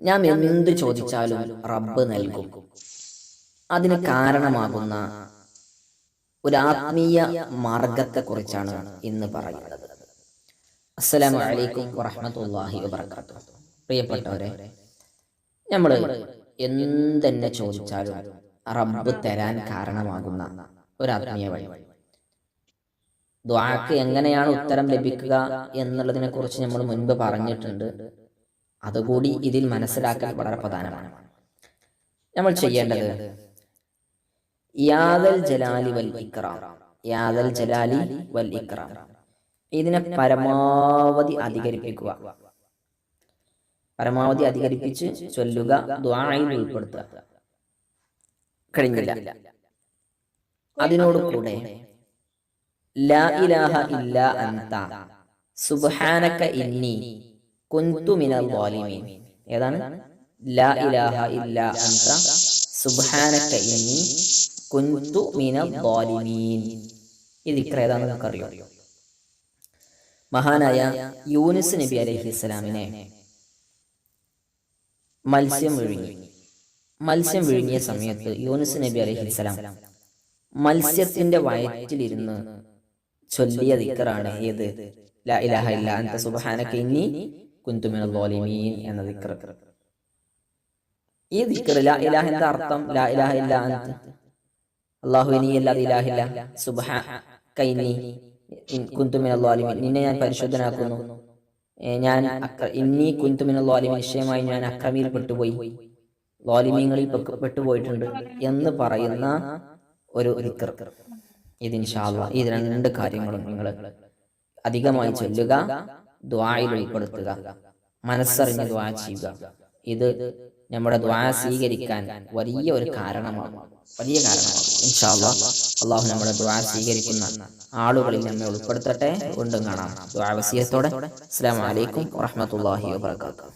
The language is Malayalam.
ഞാൻ എന്ത് ചോദിച്ചാലും റബ്ബ് നൽകും. അതിന് കാരണമാകുന്ന ഒരു ആത്മീയ മാർഗത്തെക്കുറിച്ചാണ് ഇന്ന് പറയുന്നത്. അസ്സലാമു അലൈക്കും വറഹ്മത്തുള്ളാഹി വബറകാതുഹു. പ്രിയപ്പെട്ടവരെ, നമ്മൾ എന്തെന്നെ ചോദിച്ചാലും റബ്ബ് തരാൻ കാരണമാകുന്ന ഒരു ആത്മീയ വഴി. ദുആക്ക് എങ്ങനെയാണ് ഉത്തരം ലഭിക്കുക എന്നുള്ളതിനെ കുറിച്ച് നമ്മൾ മുൻപ് പറഞ്ഞിട്ടുണ്ട്. അതുകൂടി ഇതിൽ മനസ്സിലാക്കൽ വളരെ പ്രധാനമാണ്. നമ്മൾ ചെയ്യേണ്ടത് യാദൽ ജലാലി വൽ ഇക്റാം, യാദൽ ജലാലി വൽ ഇക്റാം, ഇതിനെ പരമാവധി അധികരിപ്പിക്കുക, പരമാവധി അധികരിപ്പിച്ച് ചൊല്ലുക, ദുആയിൽ ഉൾപ്പെടുത്തുക. കഴിഞ്ഞില്ല, അതിനോട് കൂടെ ലാ ഇലാഹ ഇല്ലാ അൻത സുബ്ഹാനക ഇന്നി കുന്തു മിനൽ ളാലിമീൻ. ഏതാണ്? ലാ ഇലാഹ ഇല്ലാ അൻത സുബ്ഹാനക ഇന്നി കുന്തു മിനൽ ളാലിമീൻ. ഈ ദിക്ർ ഏതാണെന്ന് നമുക്കറിയോ? മഹാനായ യൂനുസ് നബി അലൈഹിസ്സലാമിനെ മത്സ്യം വിഴുങ്ങിയ സമയത്ത് യൂനുസ് നബി അലൈഹിസ്സലാം മത്സ്യത്തിന്റെ വയറ്റിലിരുന്ന് ചൊല്ലിയ ദിക്റാണ് ഏത്? ലാ ഇലാഹ ഇല്ലാ അൻത സുബ്ഹാനക ഇന്നി കുന്തു മിനൽ ളാലിമീൻ എന്ന ദിക്ർ. ഈ ദിക്ർ, ലാ ഇലാഹ എന്താ അർത്ഥം? ലാ ഇലാഹ ഇല്ലാ അൻത, അല്ലാഹു നീ അല്ലാതെ ഇലാഹില്ല, സുബ്ഹാനക ഇന്നി കുന്തു മിനൽ ളാലിമീൻ, നിന്നെ ഞാൻ പരിശുദ്ധനാക്കുന്നു, ഞാൻ ഇന്നി കുന്തു മിനൽ ളാലിമീൻ, നിശ്ചയമായി ഞാൻ അക്രമിയിൽ പെട്ടുപോയി, ളാലിമീങ്ങളിൽ പെട്ടുപോയിട്ടുണ്ട് എന്ന് പറയുന്ന ഒരു ദിക്ർ. ഇത് ഇൻഷാ അല്ലാഹ് ഈ രണ്ട് കാര്യങ്ങളും നിങ്ങൾ അധികമായി ചൊല്ലുക, ദുആയിൽ ഉൾപ്പെടുത്തുക, മനസ്സറിഞ്ഞ് ദുആ ചെയ്യുക. ഇത് നമ്മുടെ ദുആ സ്വീകരിക്കാൻ വലിയ ഒരു കാരണമാകും, വലിയ കാരണമാകും. ഇൻഷാ അല്ലാഹ് അല്ലാഹു നമ്മുടെ ദുആ സ്വീകരിക്കുന്ന ആളുകളിൽ നമ്മെ ഉൾപ്പെടുത്തട്ടെ. വീണ്ടും കാണാം ദുആ വസിയത്തോടെ. അസ്സലാമു അലൈക്കും വറഹ്മത്തുള്ളാഹി വബറകാതുഹു.